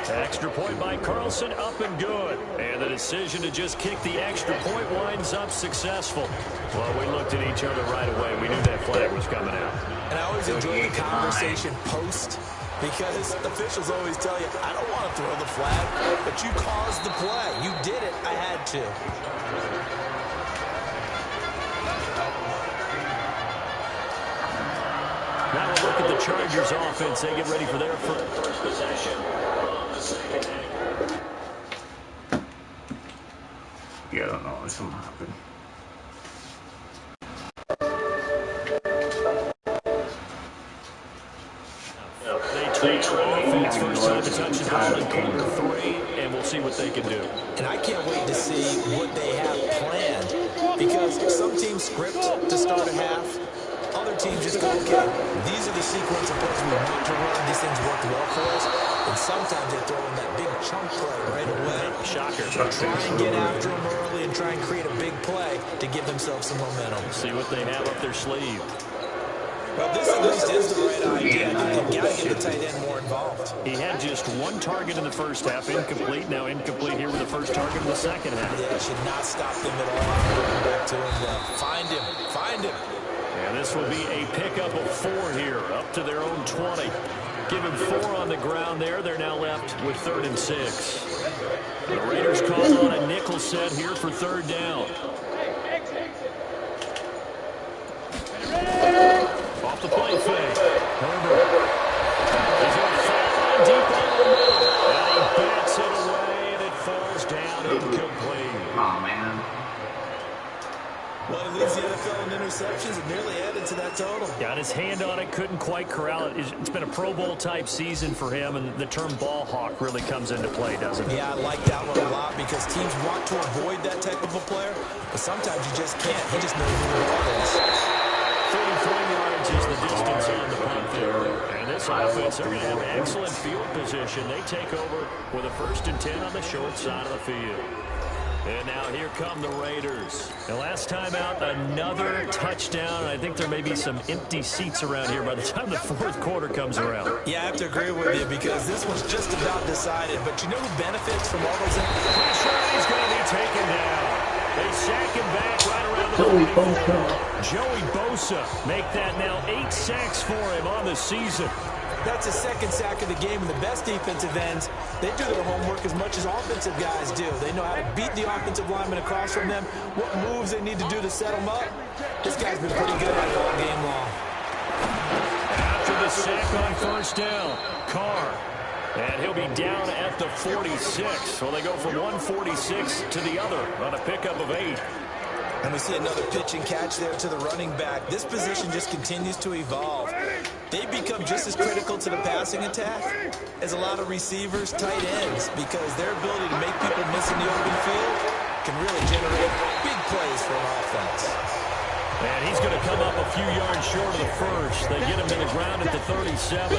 Extra point by Carlson, up and good. And the decision to just kick the extra point winds up successful. Well, we looked at each other right away. We knew that flag was coming out. And I always enjoy the conversation post because officials always tell you, I don't want to throw the flag, but you caused the play. You did it. I had to. Now we'll look at the Chargers offense. They get ready for their first possession. Yeah, I don't know. It's going to happen. They offense first time to touch the ball in quarter 3, and we'll see what they can do. And I can't wait to see what they have planned because some teams script to start a half. Other teams just go, okay, these are the sequence of plays we want to run. These things work well for us. And sometimes they throw in that big chunk play right away. Shocker. Try and get after them early and try and create a big play to give themselves some momentum. See what they have up their sleeve. Well, this at least is the right idea. They've got to get the tight end more involved. He had just one target in the first half, incomplete. Now incomplete here with the first target in the second half. Yeah, should not stop them at all. Going back to him, find him, find him. And this will be a pickup of 4 here, up to their own 20. Give him 4 on the ground there. They're now left with 3rd and 6. The Raiders call on a nickel set here for 3rd down. Off the play fake. Herbert. He's going to fire deep over the middle. And he bats it away, and it falls down incomplete. Oh, man. Well, he leads the NFL in interceptions and nearly added to that total. Got his hand on it, couldn't quite corral it. It's been a Pro Bowl-type season for him, and the term ball hawk really comes into play, doesn't it? Yeah, I like that one a lot because teams want to avoid that type of a player, but sometimes you just can't. He just knows who the ball is. 34 yards is the distance on the punt there. And this offense, they're going to have excellent field position. They take over with a 1st and 10 on the short side of the field. And now here come the Raiders. And last time out, another touchdown. I think there may be some empty seats around here by the time the 4th quarter comes around. Yeah, I have to agree with you because this one's just about decided. But you know who benefits from all those pressure? He's going to be taken down. They sack him back right around the Joey Bosa make that now 8 sacks for him on the season. That's his 2nd sack of the game, and the best defensive ends, they do their homework as much as offensive guys do. They know how to beat the offensive lineman across from them, what moves they need to do to set them up. This guy's been pretty good at it all game long. After the sack on 1st down, Carr. And he'll be down at the 46. So they go from 146 to the other on a pickup of 8. And we see another pitch and catch there to the running back. This position just continues to evolve. They become just as critical to the passing attack as a lot of receivers, tight ends, because their ability to make people miss in the open field can really generate big plays for an offense. And he's going to come up a few yards short of the 1st. They get him to the ground at the 37.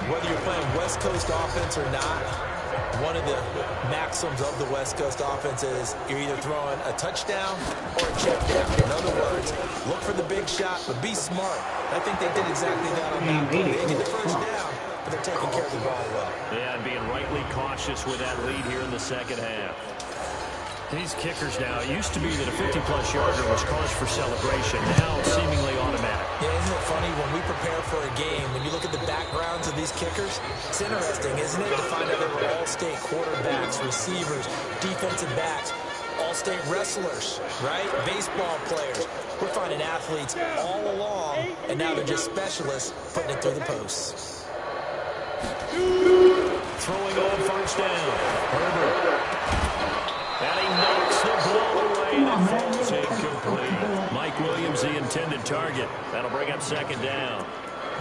Whether you're playing West Coast offense or not, one of the maxims of the West Coast offense is you're either throwing a touchdown or a check down. In other words, look for the big shot, but be smart. I think they did exactly that on that play. They get the 1st down, but they're taking care of the ball well. Yeah, and being rightly cautious with that lead here in the 2nd half. These kickers now, it used to be that a 50-plus yarder was cause for celebration. Now it's seemingly automatic. Yeah, isn't it funny when we prepare for a game, when you look at the backgrounds of these kickers, it's interesting, isn't it, to find out they were all-state quarterbacks, receivers, defensive backs, all-state wrestlers, right? Baseball players. We're finding athletes all along, and now they're just specialists putting it through the posts. Throwing on 1st down. Herbert. And he knocks the ball away, and it falls incomplete. Mike Williams, the intended target. That'll bring up 2nd down.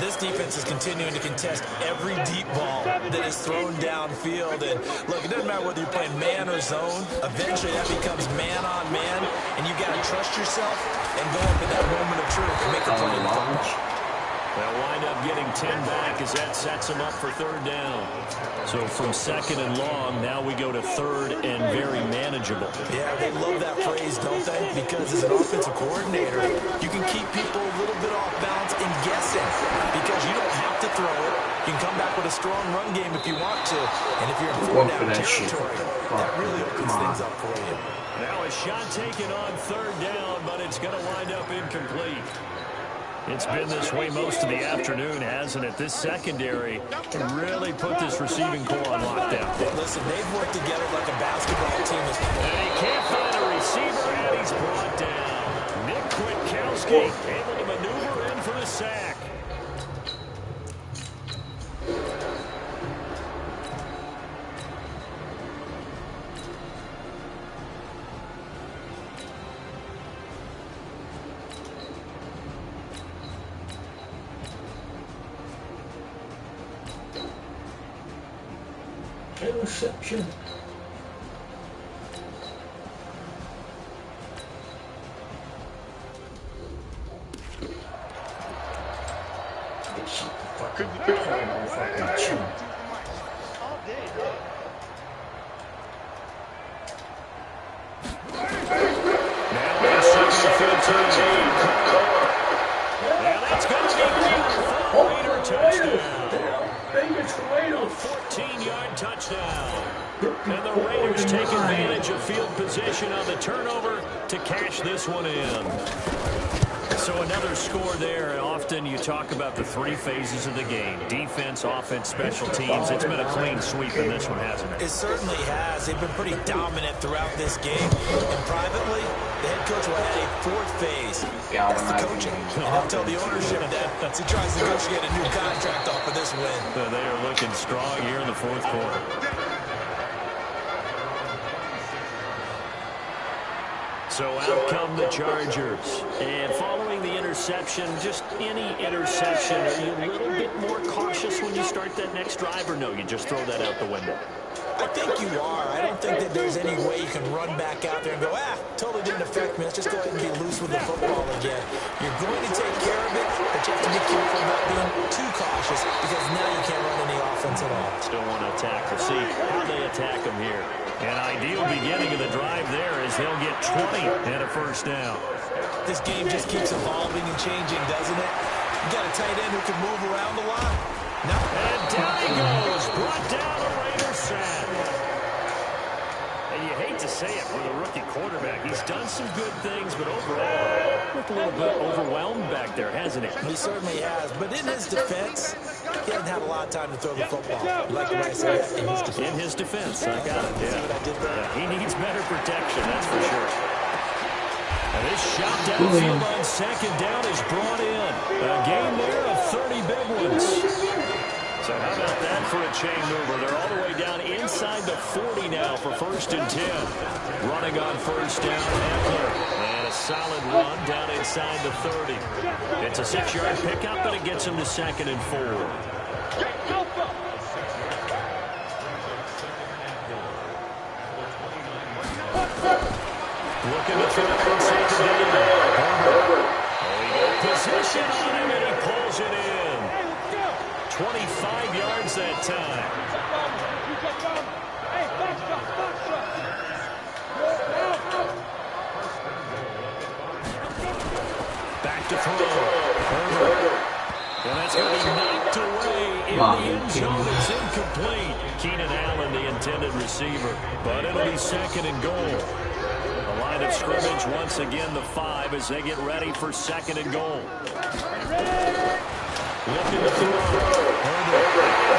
This defense is continuing to contest every deep ball that is thrown downfield. And, look, it doesn't matter whether you're playing man or zone. Eventually, that becomes man-on-man, and you've got to trust yourself and go up in that moment of truth and make a play in the football. They'll wind up getting 10 back as that sets them up for 3rd down. So from 2nd and long, now we go to 3rd and very manageable. Yeah, they love that phrase, don't they? Because as an offensive coordinator, you can keep people a little bit off balance and guessing because you don't have to throw it. You can come back with a strong run game if you want to. And if you're in 4-down territory, that really opens things up for you. Now a shot taken on 3rd down, but it's going to wind up incomplete. It's been this way most of the afternoon, hasn't it? This secondary can really put this receiving core on lockdown. Listen, they've worked together like a basketball team. And he can't find a receiver, and he's brought down. Nick Kwiatkowski able to maneuver in for the sack. Interception. Fucking chew. Now it's 2nd and 15. Now that's going to be touchdown. And the Raiders take advantage of field position on the turnover to cash this one in. So another score there. Often you talk about the three phases of the game: defense, offense, special teams. It's been a clean sweep in this one, hasn't it? It certainly has. They've been pretty dominant throughout this game. And privately, the head coach will add a fourth phase. That's the coaching. And he'll tell the ownership that as he tries to negotiate a new contract off of this win. They are looking strong here in the fourth quarter. So out come the Chargers. And following the interception, just any interception, are you a little bit more cautious when you start that next drive, or no, you just throw that out the window? I think you are. I don't think that there's any way you can run back out there and go, totally didn't affect me. Let's just go ahead and be loose with the football again. You're going to take care of it, but you have to be careful about being too cautious because now you can't run any offense at all. Still want to attack. We'll see how they attack them here. An ideal beginning of the drive there as they'll get 20 and a first down. This game just keeps evolving and changing, doesn't it? You got a tight end who can move around a lot. No. And down he goes. Brought down a Raider sack. And you hate to say it for the rookie quarterback. He's done some good things, but overall, looked a little bit overwhelmed back there, hasn't he? He certainly has. But in his defense, he hasn't had a lot of time to throw the football. Like the way I said, in his defense. I got it, See what I did there? He needs better protection, that's for sure. And this shot downfield on second down is brought in. A game there of 30 big ones. So how about that for a chain mover? They're all the way down inside the 40 now for 1st and 10. Running on first down, Eckler. And a solid run down inside the 30. It's a 6-yard pickup, but it gets him to 2nd and 4. Looking to throw it inside the game. He got position on him, and he pulls it in. 25 yards that time. Back to throw. And that's going to be knocked away in the end zone. It's incomplete. Keenan Allen, the intended receiver. But it'll be 2nd and goal. The line of scrimmage once again the 5 as they get ready for 2nd and goal. Looking to throw. Herbert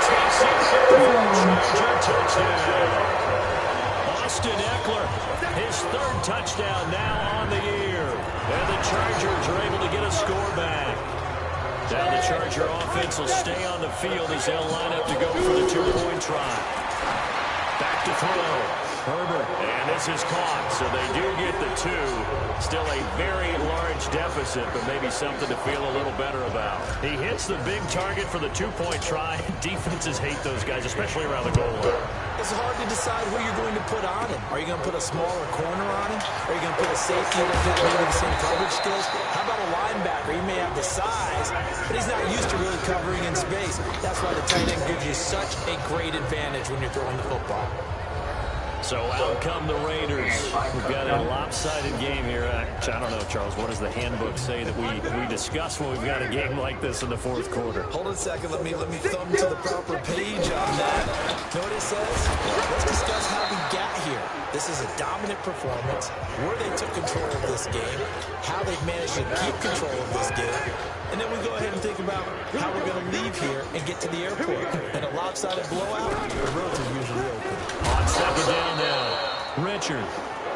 takes it for a Charger touchdown. Austin Eckler, his 3rd touchdown now on the year. And the Chargers are able to get a score back. Now the Charger offense will stay on the field as they'll line up to go for the 2-point try. Back to throw. Herbert, and this is caught, so they do get the 2. Still a very large deficit, but maybe something to feel a little better about. He hits the big target for the 2-point try. Defenses hate those guys, especially around the goal line. It's hard to decide who you're going to put on him. Are you going to put a smaller corner on him? Are you going to put a safety that has maybe the same coverage skills? How about a linebacker? He may have the size, but he's not used to really covering in space. That's why the tight end gives you such a great advantage when you're throwing the football. So out come the Raiders. We've got a lopsided game here. I don't know, Charles, what does the handbook say that we discuss when we've got a game like this in the fourth quarter? Hold on a second. Let me thumb to the proper page on that. Know what it says? Let's discuss how we got here. This is a dominant performance, where they took control of this game, how they've managed to keep control of this game, and then we go ahead and think about how we're going to leave here and get to the airport. In a lopsided blowout, the roads are usually open. On 2nd down now, Richard.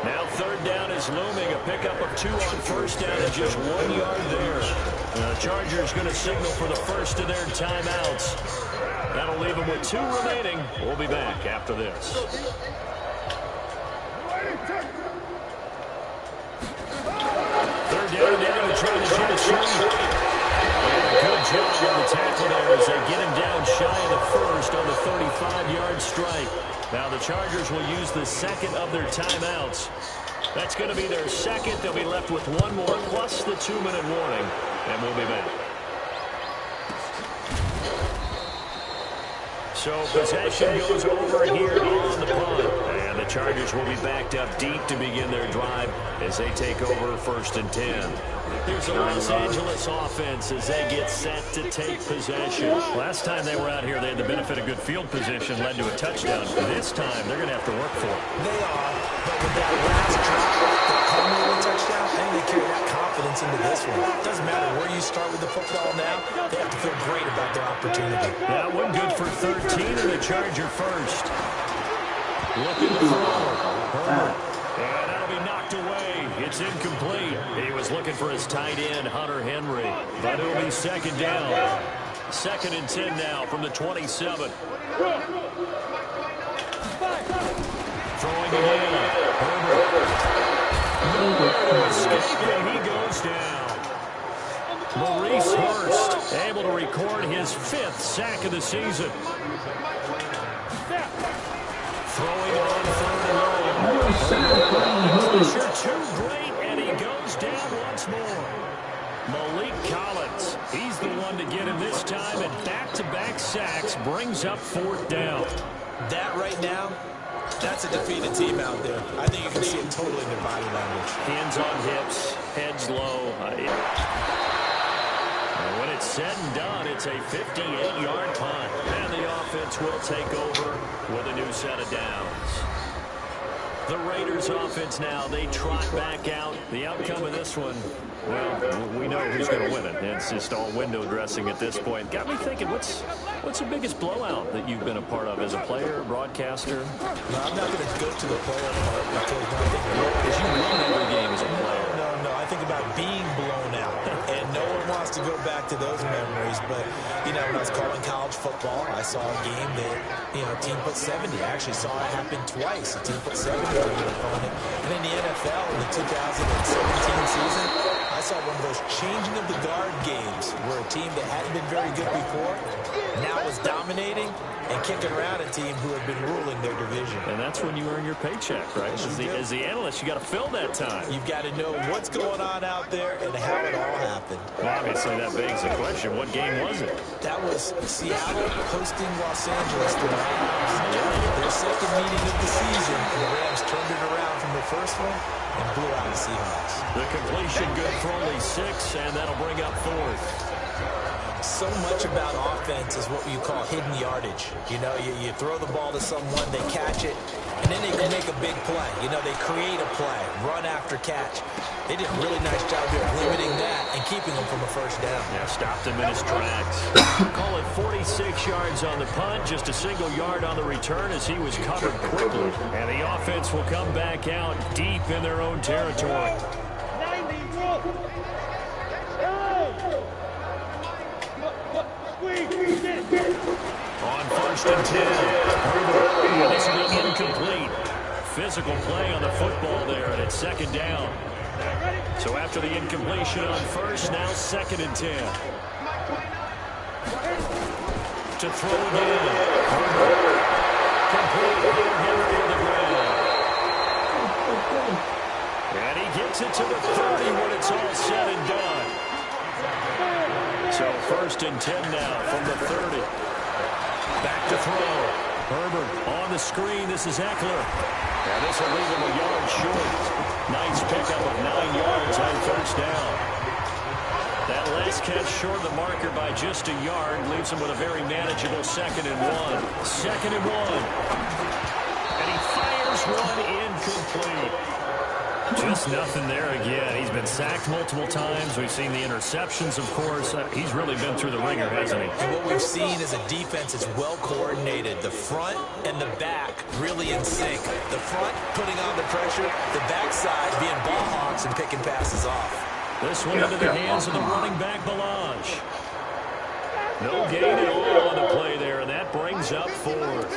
Now 3rd down is looming. A pickup of 2 on 1st down and just 1 yard there. The Chargers going to signal for the first of their timeouts. That'll leave them with 2 remaining. We'll be back after this. 3rd down, they're going to try to get a shot. Good job on the tackle there as they get him down shy of the first on the 35-yard strike. Now the Chargers will use the 2nd of their timeouts. That's going to be their 2nd. They'll be left with 1 more plus the 2-minute warning, and we'll be back. So possession goes over here on the punt. And the Chargers Chargers will be backed up deep to begin their drive as they take over 1st and 10. Here's the Los Angeles offense as they get set to take possession. Last time they were out here, they had the benefit of good field position, led to a touchdown. This time, they're going to have to work for it. They are, but with that last drive, the culminating touchdown, I think they carry that confidence into this one. It doesn't matter where you start with the football now. They have to feel great about their opportunity. That one good for 13 and the Charger first. Looking to throw. And that'll be knocked away. It's incomplete. He was looking for his tight end, Hunter Henry. But it'll be 2nd down. 2nd and 10 now from the 27. Throwing again. Herbert. Escaping. He goes down. Maurice Hurst able to record his 5th sack of the season. Throwing on 3rd and long. Pressure too great, and he goes down once more. Malik Collins, he's the one to get him this time, and back-to-back sacks brings up 4th down. That right now, that's a defeated team out there. I think you can see it totally in their body language. Hands on hips, heads low. When it's said and done, it's a 58-yard punt. And the offense will take over with a new set of downs. The Raiders offense now, they trot back out. The outcome of this one, well, we know who's going to win it. It's just all window dressing at this point. Got me thinking, what's the biggest blowout that you've been a part of as a player, broadcaster? No, I'm not going to go to the player part because you win every game as a player. No, I think about being blown out. And no one wants to go back to those memories. But, you know, when I was calling college football, I saw a game that, you know, a team put 70. I actually saw it happen twice. A team put 70 on an opponent. And in the NFL in the 2017 season, I saw one of those changing of the guard games where a team that hadn't been very good before now was dominating and kicking around a team who had been ruling their division. And that's when you earn your paycheck, right? As the analyst, you got to fill that time. You've got to know what's going on out there and how it all happened. Well, obviously, that begs the question, what game was it? That was Seattle hosting Los Angeles for the Rams. Their 2nd meeting of the season, and the Rams turned it around from the first one and blew out the Seahawks. The completion good for only 6, and that'll bring up 4th. So much about offense is what you call hidden yardage. You know, you throw the ball to someone, they catch it, and then they can make a big play. You know, they create a play, run after catch. They did a really nice job here of limiting that and keeping them from a 1st down. Yeah, stopped him in his tracks. Call it 46 yards on the punt, just a single yard on the return as he was covered quickly. And the offense will come back out deep in their own territory. 90, On 1st and 10, Herbert. This will be incomplete. Physical play on the football there, and it's 2nd down. So after the incompletion on 1st, now 2nd and 10. To throw again. Herbert. Complete. Henry on the ground. And he gets it to the 30 when it's all said and done. So 1st and 10 now from the 30. Back to throw. Herbert on the screen. This is Eckler. And this will leave him a yard short. Nice pickup of 9 yards on 1st down. That last catch short of the marker by just a yard leaves him with a very manageable 2nd and 1. 2nd and 1. And he fires one incomplete. Just nothing there again. He's been sacked multiple times. We've seen the interceptions, of course. He's really been through the ringer, hasn't he? And what we've seen is a defense that's well coordinated. The front and the back really in sync. The front putting on the pressure, the backside being ball hawks and picking passes off. This one into the hands of the running back, Balanche. No gain at all on the play there, and that brings up 4th.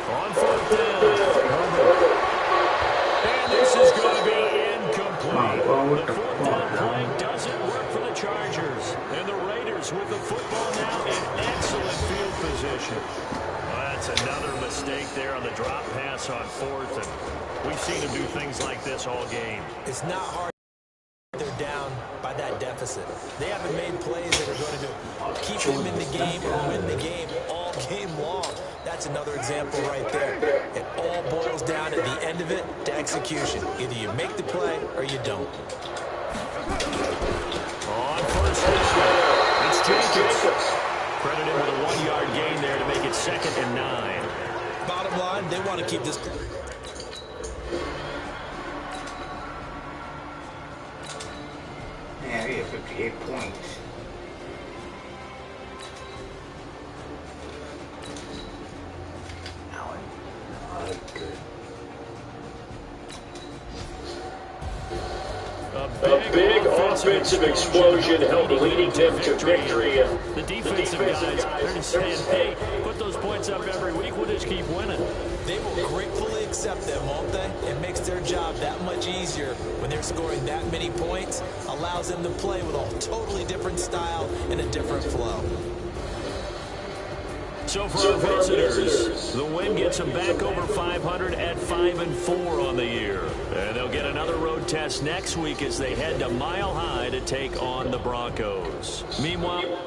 On 4th down, Herbert. And this is going to be incomplete. The 4th down play doesn't work for the Chargers. And the Raiders with the football now in excellent field position. Well, that's another mistake there on the drop pass on 4th. And we've seen him do things like this all game. It's not hard. They're down by that deficit. They haven't made plays that are going to keep him in the game or win the game all game long. That's another example right there. It all boils down at the end of it to execution. Either you make the play or you don't. On first down, it's Jenkins. Credit him with a 1-yard gain there to make it 2nd and 9. Bottom line, they want to keep this. Man, we have 58 points. A big offensive explosion helped leading them to victory. The defensive guys, they're just saying, hey, put those points up every week, we'll just keep winning. They will gratefully accept them, won't they? It makes their job that much easier when they're scoring that many points. Allows them to play with a totally different style and a different flow. So for our visitors, the win gets them back over 500 at 5-4 on the year. And they'll get another road test next week as they head to Mile High to take on the Broncos. Meanwhile,